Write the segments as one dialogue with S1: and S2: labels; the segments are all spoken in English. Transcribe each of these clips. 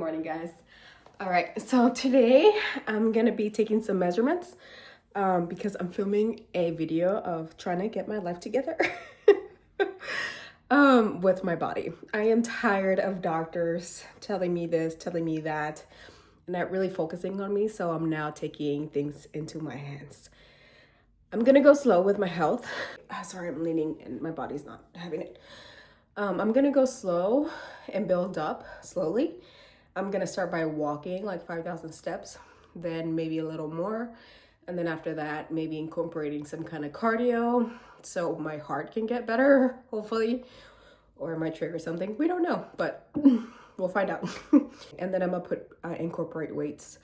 S1: morning, guys. All right, so today I'm gonna be taking some measurements because I'm filming a video of trying to get my life together with my body. I am tired of doctors telling me this, telling me that, and not really focusing on me, so I'm now taking things into my hands. I'm gonna go slow with my health. Sorry, I'm leaning and my body's not having it. I'm gonna go slow and build up slowly. I'm gonna start by walking like 5,000 steps, then maybe a little more. And then after that, maybe incorporating some kind of cardio so my heart can get better, hopefully, or it might trigger something. We don't know, but we'll find out. And then I'm gonna incorporate weights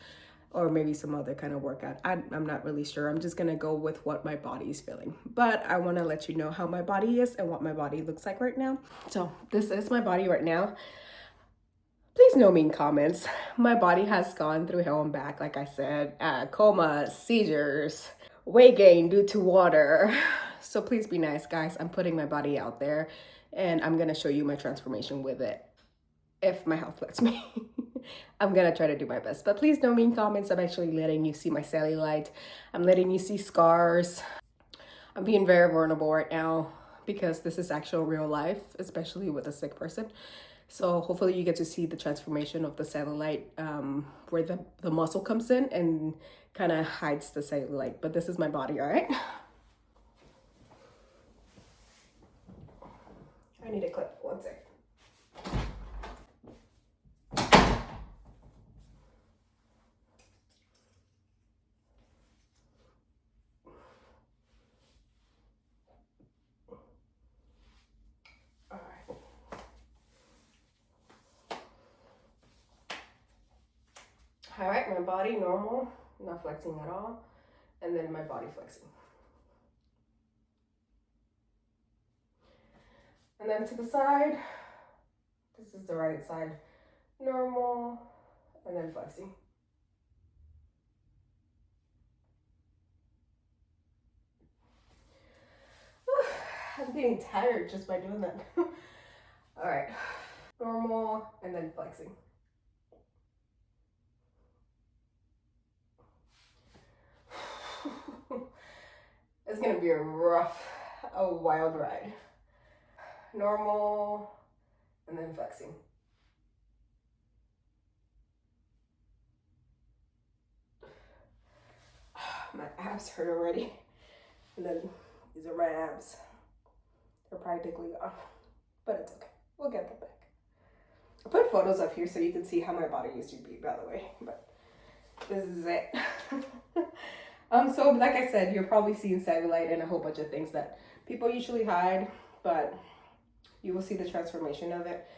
S1: or maybe some other kind of workout. I'm not really sure. I'm just gonna go with what my body is feeling. But I wanna let you know how my body is and what my body looks like right now. So this is my body right now. Please no mean comments. My body has gone through hell and back, like I said, coma, seizures, weight gain due to water. So please be nice, guys. I'm putting my body out there and I'm gonna show you my transformation with it. If my health lets me. I'm gonna try to do my best, but please no mean comments. I'm actually letting you see my cellulite. I'm letting you see scars. I'm being very vulnerable right now because this is actual real life, especially with a sick person. So hopefully you get to see the transformation of the cellulite, where the muscle comes in and kind of hides the cellulite. But this is my body, all right? I need a clip, one sec. All right, my body normal, not flexing at all, and then my body flexing. And then to the side, this is the right side, normal, and then flexing. I'm getting tired just by doing that. All right, normal, and then flexing. It's gonna be a wild ride. Normal, and then flexing. My abs hurt already. And then these are my abs. They're practically off, but it's okay. We'll get them back. I put photos up here so you can see how my body used to be, by the way, but this is it. So like I said, you're probably seeing cellulite and a whole bunch of things that people usually hide, but you will see the transformation of it,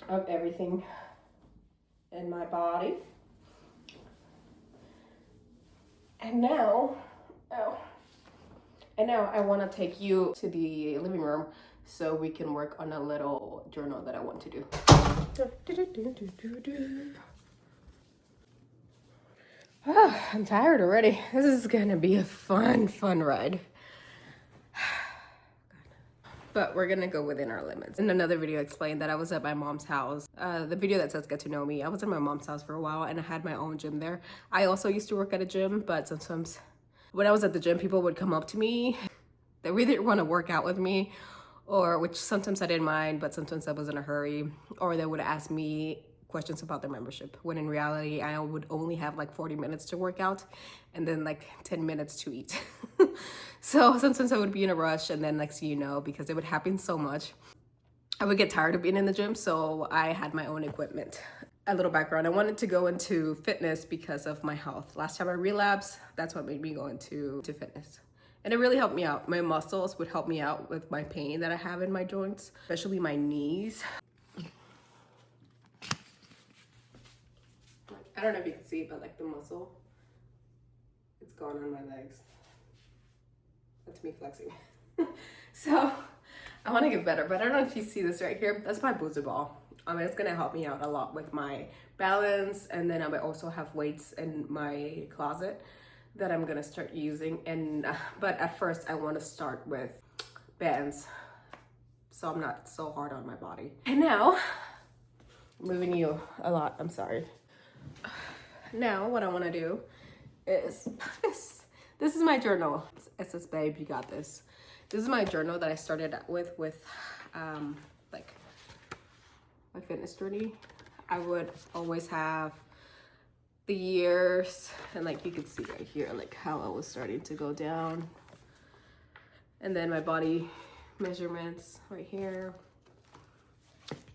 S1: of everything in my body. And now I want to take you to the living room so we can work on a little journal that I want to do. Oh, I'm tired already. This is gonna be a fun ride. But we're gonna go within our limits. In another video, I explained that I was at my mom's house. The video that says get to know me, I was at my mom's house for a while and I had my own gym there. I also used to work at a gym, but sometimes when I was at the gym, people would come up to me. They either want to work out with me, or which sometimes I didn't mind, but sometimes I was in a hurry, or they would ask me questions about their membership, when in reality I would only have like 40 minutes to work out and then like 10 minutes to eat. So sometimes I would be in a rush, and then next thing you know, because it would happen so much, I would get tired of being in the gym, so I had my own equipment. A little background, I wanted to go into fitness because of my health. Last time I relapsed, that's what made me go into fitness. And it really helped me out. My muscles would help me out with my pain that I have in my joints, especially my knees. I don't know if you can see, but like the muscle, it's gone on my legs. That's me flexing. So I want to get better, but I don't know if you see this right here. That's my booster ball. It's gonna help me out a lot with my balance, and then I also have weights in my closet that I'm gonna start using. And but at first I want to start with bands, so I'm not so hard on my body. And now moving you a lot. I'm sorry. Now, what I want to do is this. This is my journal. It says, babe, you got this. This is my journal that I started with like my fitness journey. I would always have the years, and like you can see right here, like how I was starting to go down. And then my body measurements right here.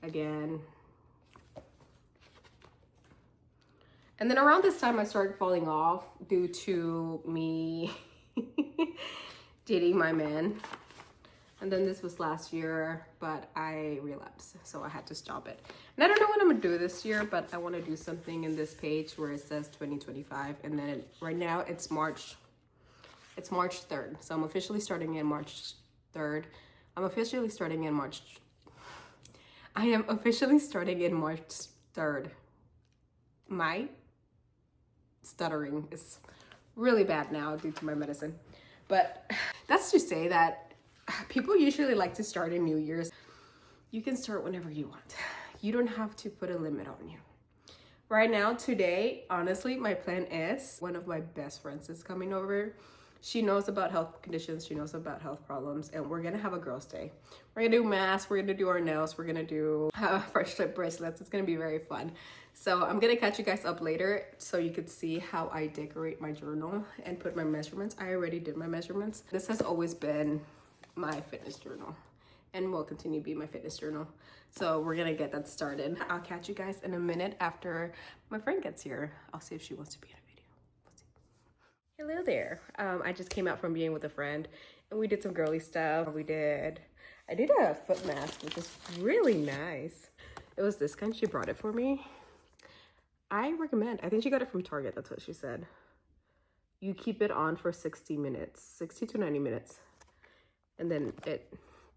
S1: Again. And then around this time I started falling off due to me dating my man. And then this was last year, but I relapsed, so I had to stop it. And I don't know what I'm gonna do this year, but I wanna do something in this page where it says 2025. And then right now it's March 3rd. So I'm officially starting in March 3rd. I am officially starting in March 3rd. My stuttering is really bad now due to my medicine. But that's to say that people usually like to start in New Year's. You can start whenever you want. You don't have to put a limit on you. Right now, today, honestly, my plan is one of my best friends is coming over. She knows about health conditions. She knows about health problems. And we're going to have a girls' day. We're going to do masks. We're going to do our nails. We're going to do fresh tip bracelets. It's going to be very fun. So I'm going to catch you guys up later so you could see how I decorate my journal and put my measurements. I already did my measurements. This has always been my fitness journal and will continue to be my fitness journal. So we're going to get that started. I'll catch you guys in a minute after my friend gets here. I'll see if she wants to be in a video. Hello there. I just came out from being with a friend and we did some girly stuff. I did a foot mask, which is really nice. It was this kind. She brought it for me. I recommend. I think she got it from Target. That's what she said. You keep it on for 60 minutes, 60 to 90 minutes. And then it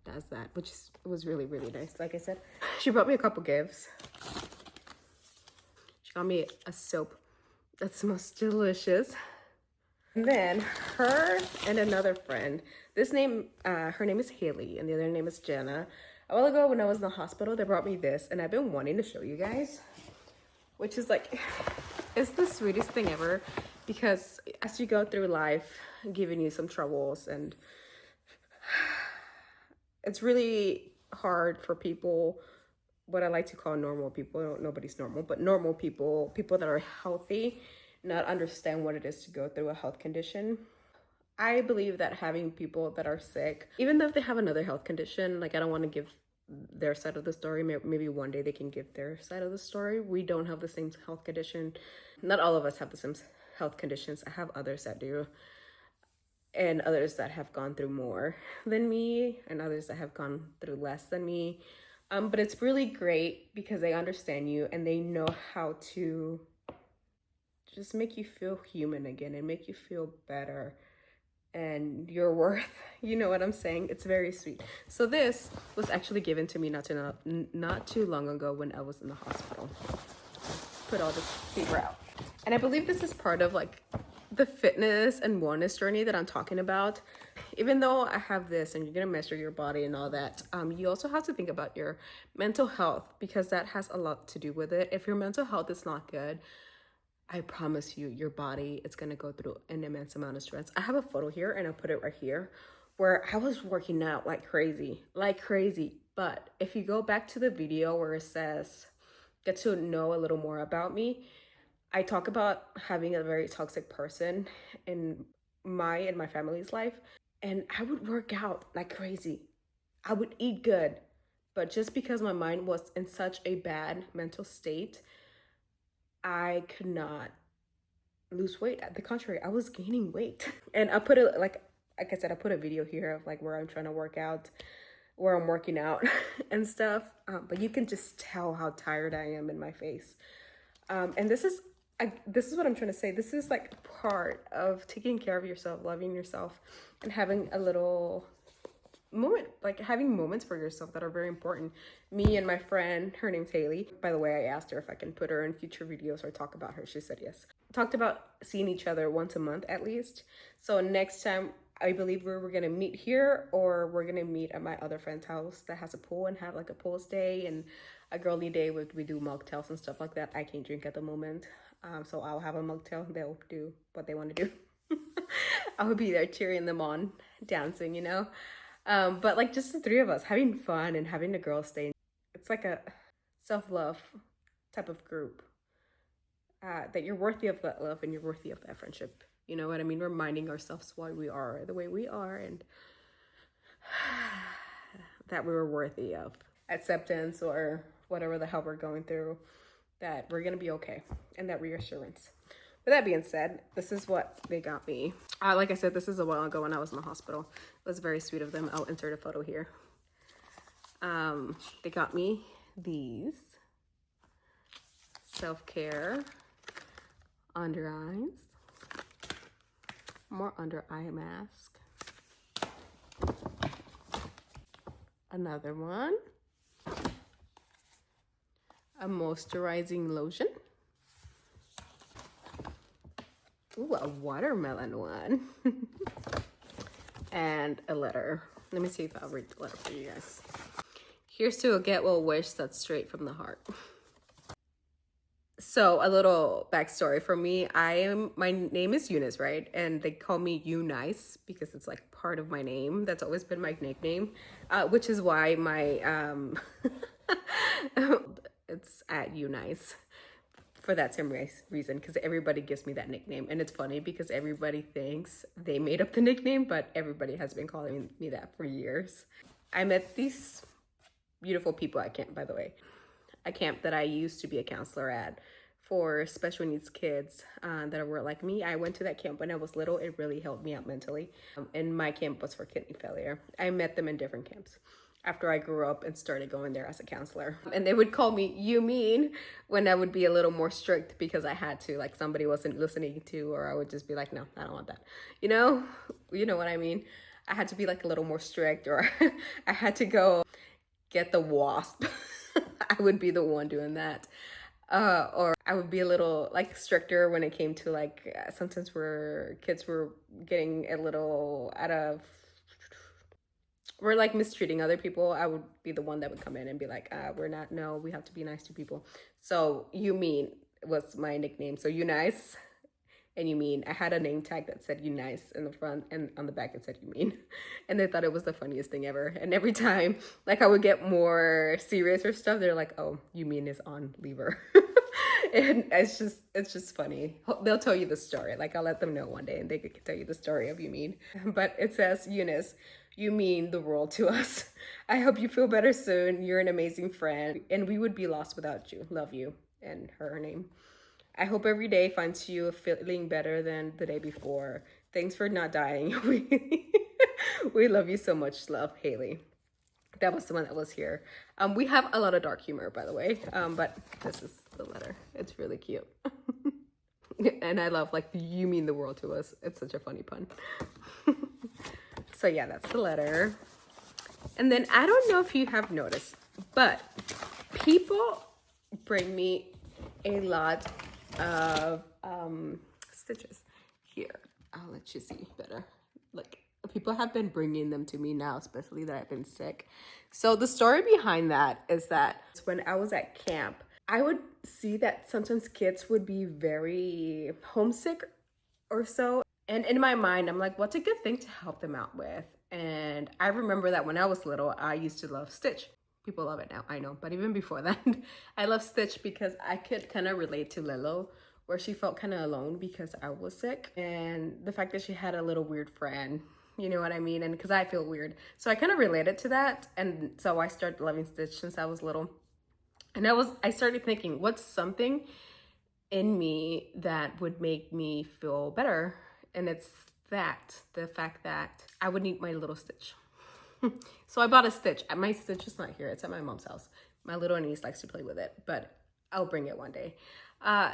S1: does that, which was really, really nice. Like I said, she brought me a couple gifts. She got me a soap that smells delicious. And then her and another friend, her name is Haley and the other name is Jenna. A while ago when I was in the hospital, they brought me this and I've been wanting to show you guys, which is like, it's the sweetest thing ever because as you go through life, giving you some troubles, and it's really hard for people, what I like to call normal people. Nobody's normal, but normal people that are healthy, not understand what it is to go through a health condition. I believe that having people that are sick, even though if they have another health condition, like I don't want to give their side of the story. Maybe one day they can give their side of the story. We don't have the same health condition. Not all of us have the same health conditions. I have others that do, and others that have gone through more than me, and others that have gone through less than me. But it's really great because they understand you and they know how to just make you feel human again and make you feel better and your worth. You know what I'm saying? It's very sweet. So this was actually given to me not too long ago when I was in the hospital. Put all this fever out. And I believe this is part of like the fitness and wellness journey that I'm talking about. Even though I have this and you're gonna measure your body and all that, you also have to think about your mental health because that has a lot to do with it. If your mental health is not good, I promise you, your body is gonna go through an immense amount of stress. I have a photo here and I'll put it right here where I was working out like crazy. But if you go back to the video where it says, get to know a little more about me, I talk about having a very toxic person in my and my family's life. And I would work out like crazy. I would eat good. But just because my mind was in such a bad mental state, I could not lose weight. At the contrary, I was gaining weight. And I put it like I said, I put a video here of like where I'm trying to work out, where I'm working out and stuff. But you can just tell how tired I am in my face. And this is what I'm trying to say. This is like part of taking care of yourself, loving yourself, and having a little moment, like having moments for yourself that are very important. Me and my friend, her name's Haley. By the way, I asked her if I can put her in future videos or talk about her. She said yes. Talked about seeing each other once a month at least. So next time, I believe we're gonna meet here or we're gonna meet at my other friend's house that has a pool and have like a pool stay and a girly day where we do mocktails and stuff like that. I can't drink at the moment. So I'll have a mocktail. They'll do what they want to do. I'll be there cheering them on, dancing, you know? But like just the three of us having fun and having the girls stay. It's like a self-love type of group. That you're worthy of that love and you're worthy of that friendship. You know what I mean? Reminding ourselves why we are the way we are and that we were worthy of acceptance or whatever the hell we're going through, that we're going to be okay, and that reassurance. With that being said, this is what they got me. Like I said, this is a while ago when I was in the hospital. It was very sweet of them. I'll insert a photo here. They got me these self-care under eyes, more under eye mask, another one, a moisturizing lotion. Ooh, a watermelon one. And a letter. Let me see if I'll read the letter for you guys. Here's to a get well wish that's straight from the heart. So a little backstory for me. My name is Eunice, right? And they call me Eunice because it's like part of my name. That's always been my nickname, which is why my it's at Eunice for that same reason, because everybody gives me that nickname. And it's funny because everybody thinks they made up the nickname, but everybody has been calling me that for years. I met these beautiful people at camp, by the way. A camp that I used to be a counselor at for special needs kids that were like me. I went to that camp when I was little. It really helped me out mentally. And my camp was for kidney failure. I met them in different camps after I grew up and started going there as a counselor. And they would call me "you mean" when I would be a little more strict because I had to, like somebody wasn't listening to, or I would just be like, no, I don't want that. You know what I mean? I had to be like a little more strict, or I had to go get the wasp. I would be the one doing that. Or I would be a little like stricter when it came to like sometimes where kids were getting a little we're like mistreating other people. I would be the one that would come in and be like, we have to be nice to people. So "you mean" was my nickname. So Eunice and "you mean." I had a name tag that said Eunice in the front, and on the back it said "you mean." And they thought it was the funniest thing ever. And every time like I would get more serious or stuff, they're like, "Oh, "you mean" is on, leave her." And it's just funny. They'll tell you the story. Like I'll let them know one day and they could tell you the story of "you mean." But it says, "Eunice, you mean the world to us. I hope you feel better soon. You're an amazing friend, and we would be lost without you. Love you." And her name. "I hope every day finds you feeling better than the day before. Thanks for not dying. We love you so much. Love, Haley." That was the one that was here. We have a lot of dark humor, by the way, but this is the letter. It's really cute. And I love like "you mean the world to us." It's such a funny pun. So yeah, that's the letter. And then I don't know if you have noticed, but people bring me a lot of stitches. Here, I'll let you see better. Like people have been bringing them to me now, especially that I've been sick. So the story behind that is that when I was at camp, I would see that sometimes kids would be very homesick or so. And in my mind, I'm like, what's a good thing to help them out with? And I remember that when I was little, I used to love Stitch. People love it now, I know. But even before that, I love Stitch because I could kind of relate to Lilo, where she felt kind of alone because I was sick. And the fact that she had a little weird friend, you know what I mean? And because I feel weird. So I kind of related to that. And so I started loving Stitch since I was little. And I started thinking, what's something in me that would make me feel better? And it's the fact that I would need my little Stitch. So I bought a Stitch. My Stitch is not here. It's at my mom's house. My little niece likes to play with it, but I'll bring it one day.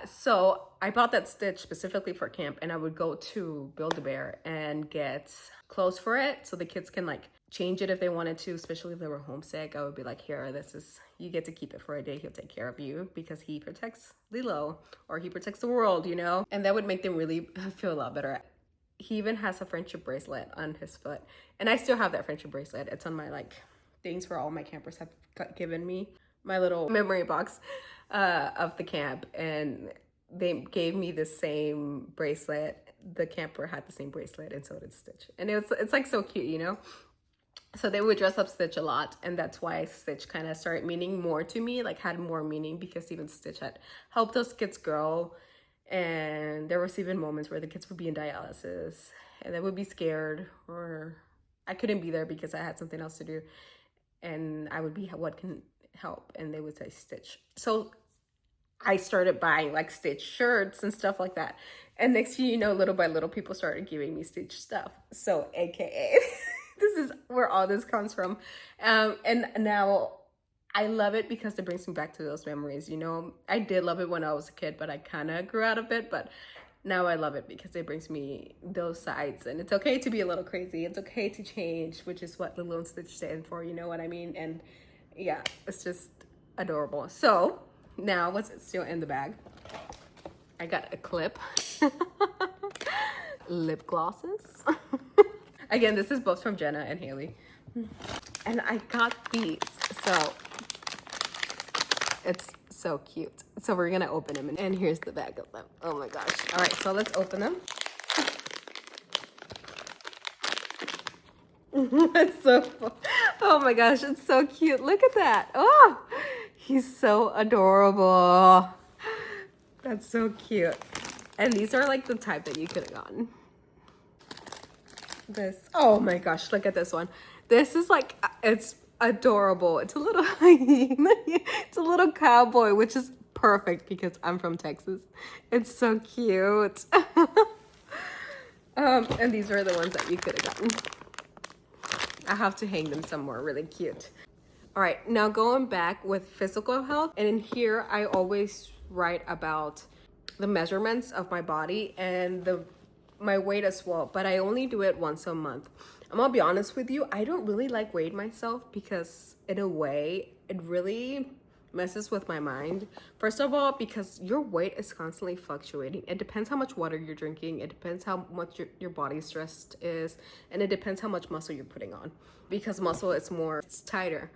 S1: So I bought that Stitch specifically for camp, and I would go to Build-A-Bear and get clothes for it so the kids can like change it if they wanted to, especially if they were homesick. I would be like, here, you get to keep it for a day. He'll take care of you because he protects Lilo, or he protects the world, you know? And that would make them really feel a lot better. He even has a friendship bracelet on his foot, and I still have that friendship bracelet. It's on my like things where all my campers have given me my little memory box of the camp, and they gave me the same bracelet. The camper had the same bracelet, and so did Stitch. And it's like so cute, you know? So they would dress up Stitch a lot, and that's why Stitch kind of started meaning more to me, like had more meaning, because even Stitch had helped those kids grow. And there was even moments where the kids would be in dialysis and they would be scared, or I couldn't be there because I had something else to do, and I would be, what can help? And they would say Stitch. So I started buying like Stitch shirts and stuff like that. And next thing you know, little by little, people started giving me Stitch stuff. So AKA, this is where all this comes from. And now I love it because it brings me back to those memories. You know, I did love it when I was a kid, but I kind of grew out of it. But now I love it because it brings me those sides. And it's okay to be a little crazy. It's okay to change, which is what Lilo and Stitch stand for. You know what I mean? And yeah, it's just adorable. So now what's still in the bag? I got a clip, lip glosses. Again, this is both from Jenna and Haley. And I got these, so it's so cute. So we're gonna open them, and here's the bag of them. Oh my gosh. All right, so let's open them. It's so fun. Oh my gosh, it's so cute. Look at that. Oh, he's so adorable. That's so cute. And these are like the type that you could have gotten. This, oh my gosh, look at this one. This is like, it's adorable. It's a little, it's a little cowboy, which is perfect because I'm from Texas. It's so cute. And these are the ones that you could have gotten. I have to hang them somewhere really cute. All right, now going back with physical health, and in here I always write about the measurements of my body and my weight as well, but I only do it once a month. I'm gonna be honest with you, I don't really like weighing myself because in a way it really messes with my mind. First of all, because your weight is constantly fluctuating. It depends how much water you're drinking, it depends how much your body stressed is, and it depends how much muscle you're putting on, because muscle is more, it's tighter.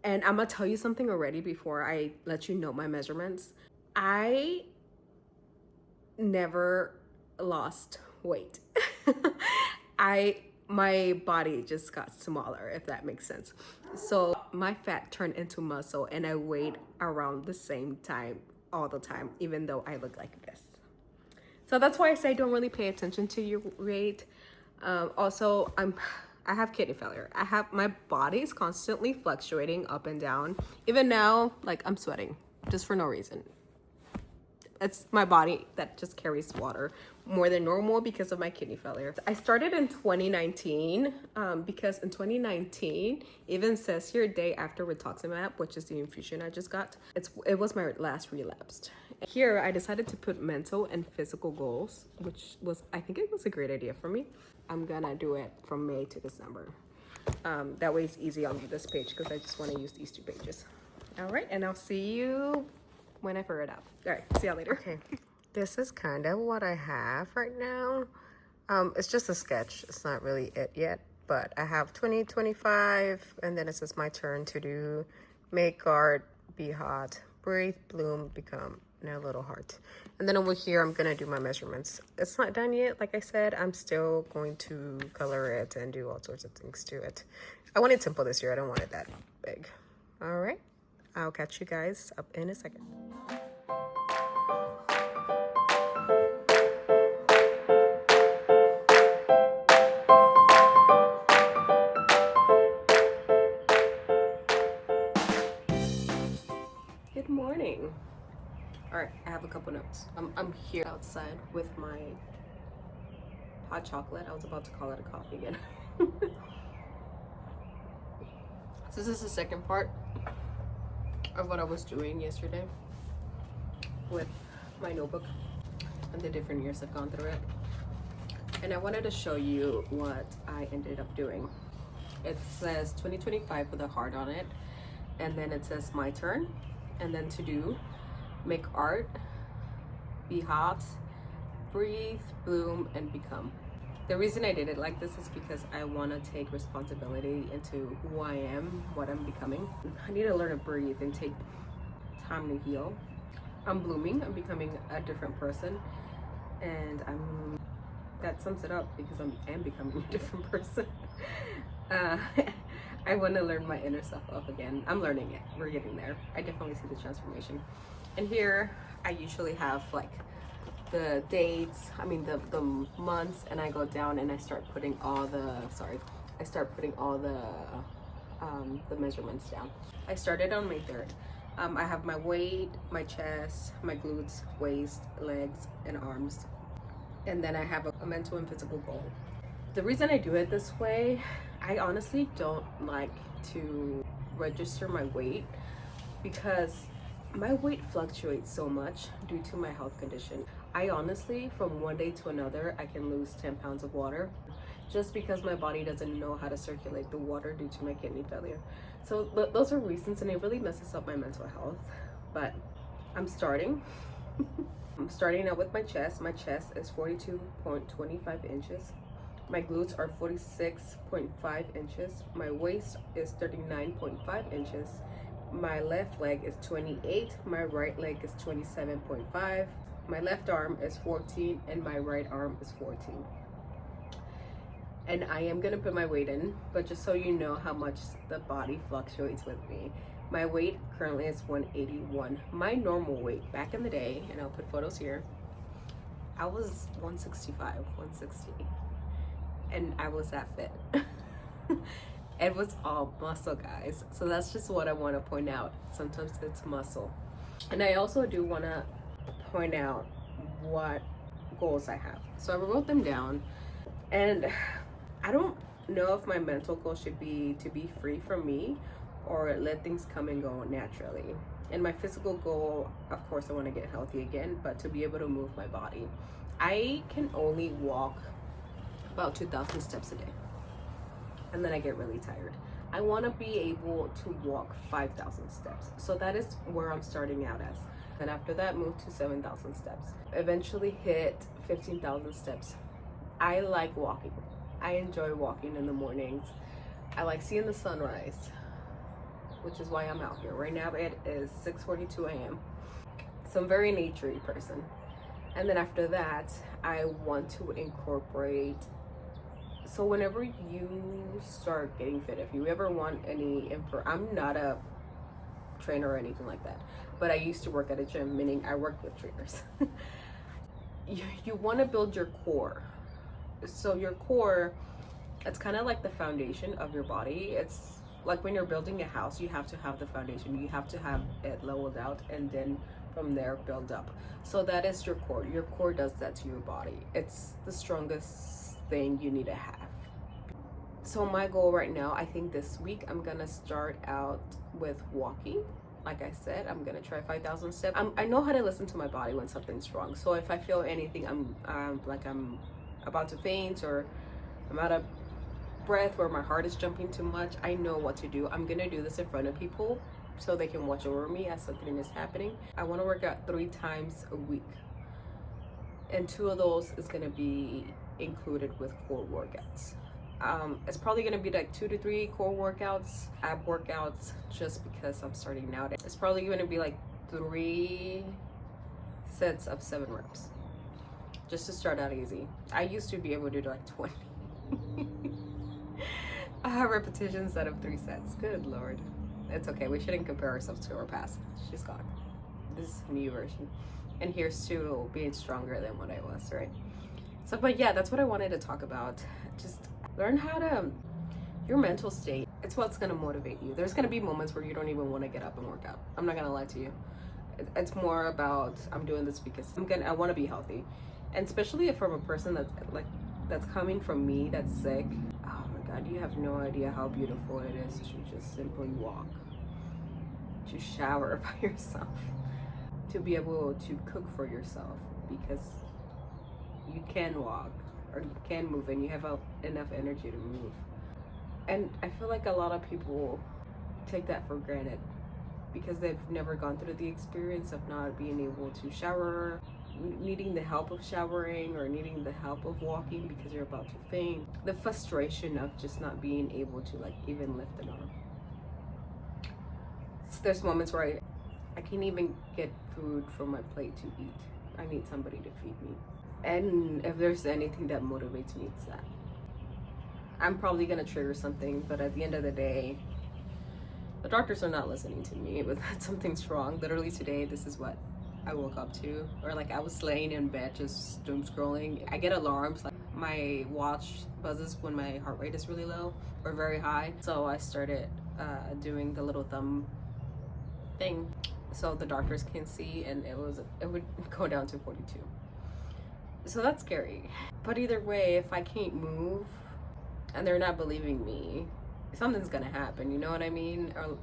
S1: And I'm gonna tell you something already before I let you know my measurements. I never lost weight. My body just got smaller, if that makes sense. So my fat turned into muscle, and I weighed around the same time all the time, even though I look like this. So that's why I say don't really pay attention to your weight. Also, I have kidney failure. My body is constantly fluctuating up and down. Even now, like, I'm sweating just for no reason. It's my body that just carries water more than normal because of my kidney failure. I started in 2019 because in 2019, even says here, day after rituximab, which is the infusion I just got, it was my last relapse. Here, I decided to put mental and physical goals, which was, I think it was a great idea for me. I'm gonna do it from May to December. That way it's easy on this page because I just want to use these 2 pages. All right, and I'll see you when I figure it out. All right, see y'all later. Okay, this is kind of what I have right now. It's just a sketch. It's not really it yet, but I have 2025, and then it says my turn to do make, guard, be hot, breathe, bloom, become, and a little heart. And then over here, I'm gonna do my measurements. It's not done yet. Like I said, I'm still going to color it and do all sorts of things to it. I want it simple this year. I don't want it that big. All right, I'll catch you guys up in a second. Good morning. All right, I have a couple notes. I'm here outside with my hot chocolate. I was about to call it a coffee again. So this is the second part of what I was doing yesterday with my notebook and the different years I've gone through it. And I wanted to show you what I ended up doing. It says 2025 with a heart on it, and then it says my turn, and then to do, make art, be hot, breathe, bloom, and become. The reason I did it like this is because I want to take responsibility into who I am, what I'm becoming. I need to learn to breathe and take time to heal. I'm blooming, I'm becoming a different person, and that sums it up because I am becoming a different person. uh, I want to learn my inner self up again. I'm learning it, we're getting there. I definitely see the transformation. And here I usually have like the dates, the months, and I go down and I start putting all the measurements down. I started on May 3rd. I have my weight, my chest, my glutes, waist, legs, and arms. And then I have a mental and physical goal. The reason I do it this way, I honestly don't like to register my weight because my weight fluctuates so much due to my health condition. I honestly, from one day to another, I can lose 10 pounds of water just because my body doesn't know how to circulate the water due to my kidney failure. So those are reasons, and it really messes up my mental health. But I'm starting. I'm starting out with my chest. My chest is 42.25 inches. My glutes are 46.5 inches. My waist is 39.5 inches. My left leg is 28. My right leg is 27.5. My left arm is 14 and my right arm is 14. And I am gonna put my weight in, but just so you know how much the body fluctuates with me. My weight currently is 181. My normal weight back in the day, and I'll put photos here, I was 165, 160. And I was that fit. It was all muscle, guys. So that's just what I want to point out. Sometimes it's muscle. And I also do want to point out what goals I have. So I wrote them down, and I don't know if my mental goal should be to be free from me or let things come and go naturally. And my physical goal, of course, I want to get healthy again, but to be able to move my body. I can only walk about 2,000 steps a day, and then I get really tired. I want to be able to walk 5,000 steps. So that is where I'm starting out as. And after that, move to 7,000 steps. Eventually hit 15,000 steps. I like walking. I enjoy walking in the mornings. I like seeing the sunrise, which is why I'm out here. Right now it is 6:42 a.m. So I'm a very naturey person. And then after that, I want to incorporate. So whenever you start getting fit, if you ever want any info, I'm not a trainer or anything like that, but I used to work at a gym, meaning I worked with trainers. You want to build your core. So your core, it's kind of like the foundation of your body. It's like when you're building a house, you have to have the foundation. You have to have it leveled out, and then from there build up. So that is your core. Your core does that to your body. It's the strongest thing you need to have. So my goal right now, I think this week I'm gonna start out with walking. Like I said, I'm gonna try 5,000 steps. I know how to listen to my body when something's wrong. So if I feel anything, I'm about to faint, or I'm out of breath, or my heart is jumping too much, I know what to do. I'm gonna do this in front of people so they can watch over me as something is happening. I want to work out 3 times a week, and 2 of those is gonna be included with core workouts. It's probably gonna be like 2 to 3 core workouts, ab workouts, just because I'm starting out. It's probably gonna be like 3 sets of 7 reps, just to start out easy. I used to be able to do like 20 repetitions out of 3 sets. Good Lord. It's okay, we shouldn't compare ourselves to our past. She's gone. This is a new version. And here's to being stronger than what I was, right? So, but yeah, that's what I wanted to talk about. Just learn how to, your mental state, it's what's gonna motivate you. There's gonna be moments where you don't even wanna get up and work out. I'm not gonna lie to you. It's more about, I'm doing this because I wanna be healthy. And especially from a person that's coming from me, that's sick. Oh my God, you have no idea how beautiful it is to just simply walk, to shower by yourself, to be able to cook for yourself, because you can walk or you can move and you have enough energy to move. And I feel like a lot of people take that for granted because they've never gone through the experience of not being able to shower, needing the help of showering or needing the help of walking because you're about to faint. The frustration of just not being able to like even lift an arm. So there's moments where I can't even get food from my plate to eat. I need somebody to feed me. And if there's anything that motivates me, it's that. I'm probably gonna trigger something, but at the end of the day, the doctors are not listening to me, but something's wrong. Literally today, this is what I woke up to. Or like I was laying in bed just doom scrolling. I get alarms, like my watch buzzes when my heart rate is really low or very high. So I started doing the little thumb thing so the doctors can see, and it would go down to 42. So that's scary. But either way, if I can't move and they're not believing me, something's gonna happen, you know what I mean? Or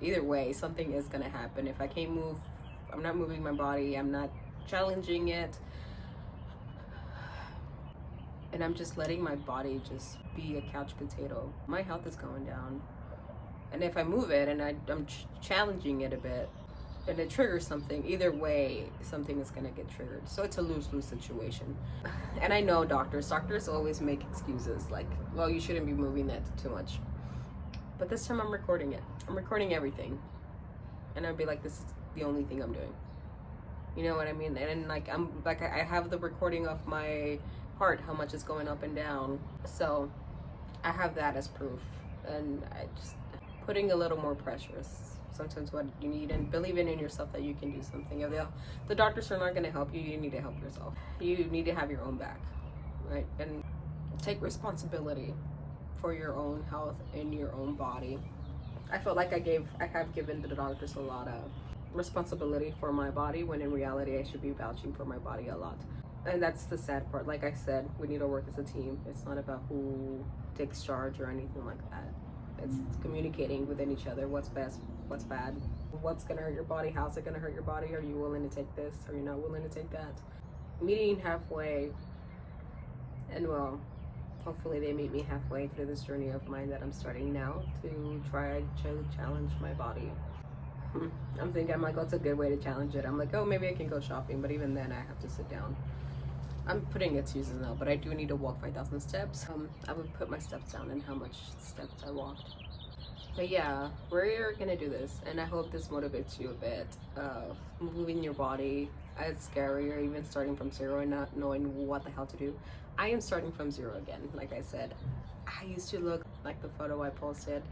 S1: either way, something is gonna happen. If I can't move, I'm not moving my body, I'm not challenging it, and I'm just letting my body just be a couch potato, my health is going down. And if I move it and I'm challenging it a bit and it triggers something, either way, something is gonna get triggered. So it's a lose-lose situation. And I know doctors always make excuses like, well, you shouldn't be moving that too much. But this time I'm recording it. I'm recording everything. And I'd be like, this is the only thing I'm doing. You know what I mean? And like, I have the recording of my heart, how much is going up and down. So I have that as proof. And I just, putting a little more pressure is sometimes what you need, and believing in yourself that you can do something. If the doctors are not going to help you, you need to help yourself. You need to have your own back, right? And take responsibility for your own health and your own body. I felt like I have given the doctors a lot of responsibility for my body, when in reality I should be vouching for my body a lot. And that's the sad part. Like I said, we need to work as a team. It's not about who takes charge or anything like that. It's communicating within each other. What's best, what's bad, what's gonna hurt your body, how's it gonna hurt your body, are you willing to take this, are you not willing to take that? Meeting halfway, and well, hopefully they meet me halfway through this journey of mine that I'm starting now to try to challenge my body. I'm thinking, I'm like, what's a good way to challenge it? I'm like, oh, maybe I can go shopping, but even then I have to sit down. I'm putting excuses now, but I do need to walk 5,000 steps. I would put my steps down and how much steps I walked. But yeah, we're gonna do this, and I hope this motivates you a bit of moving your body. It's scary, or even starting from zero and not knowing what the hell to do. I am starting from zero again. Like I said, I used to look like the photo I posted.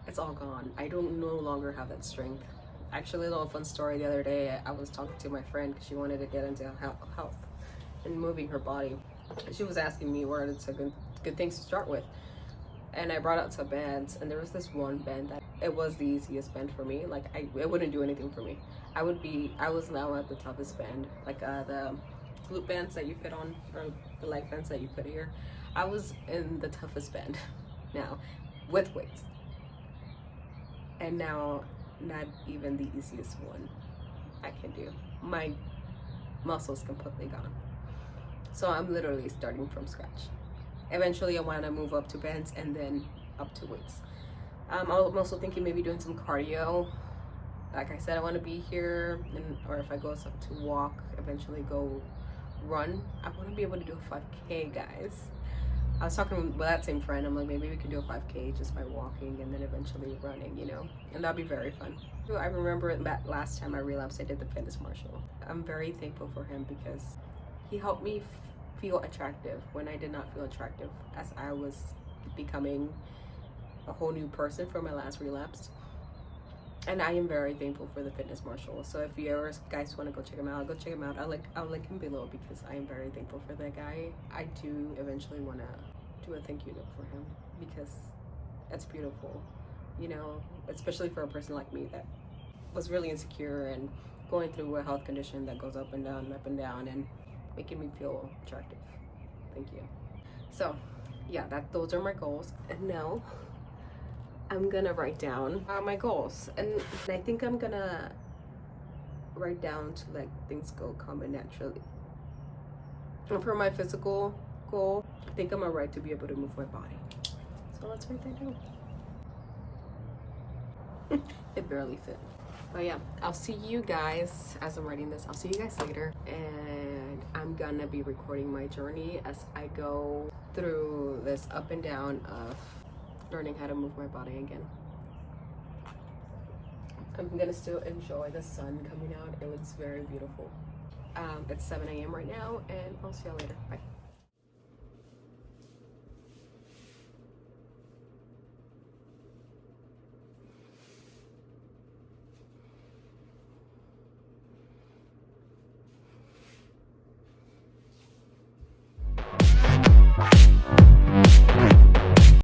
S1: It's all gone. I don't no longer have that strength. Actually, a little fun story. The other day, I was talking to my friend because she wanted to get into health and moving her body. She was asking me what are some good things to start with. And I brought out some bands, and there was this one band that it was the easiest band for me. Like it wouldn't do anything for me. I was now at the toughest band, like the glute bands that you put on, or the leg bands that you put here. I was in the toughest band now with weights. And now not even the easiest one I can do. My muscles completely gone. So I'm literally starting from scratch. Eventually I want to move up to bands and then up to weights. I'm also thinking maybe doing some cardio. Like I said, I want to be here, or if I go to walk, eventually go run. I want to be able to do a 5K, guys. I was talking with that same friend. I'm like, maybe we could do a 5K just by walking and then eventually running, you know, and that'd be very fun. I remember that last time I relapsed, I did the fitness marshal. I'm very thankful for him because he helped me feel attractive when I did not feel attractive, as I was becoming a whole new person from my last relapse. And I am very thankful for the fitness marshal. So if you ever guys want to go check him out, go check him out. I'll link him below because I am very thankful for that guy. I do eventually want to do a thank you note for him because it's beautiful, you know, especially for a person like me that was really insecure and going through a health condition that goes up and down and making me feel attractive. Thank you. So yeah, those are my goals. And now I'm gonna write down my goals, and I think I'm gonna write down to let things go coming naturally. And for my physical goal, I think I'm gonna write to be able to move my body. So let's write that down. It barely fit. But yeah, I'll see you guys as I'm writing this. I'll see you guys later, and I'm gonna be recording my journey as I go through this up and down of learning how to move my body again. I'm gonna still enjoy the sun coming out. It looks very beautiful. It's 7 a.m. right now, and I'll see y'all later. Bye.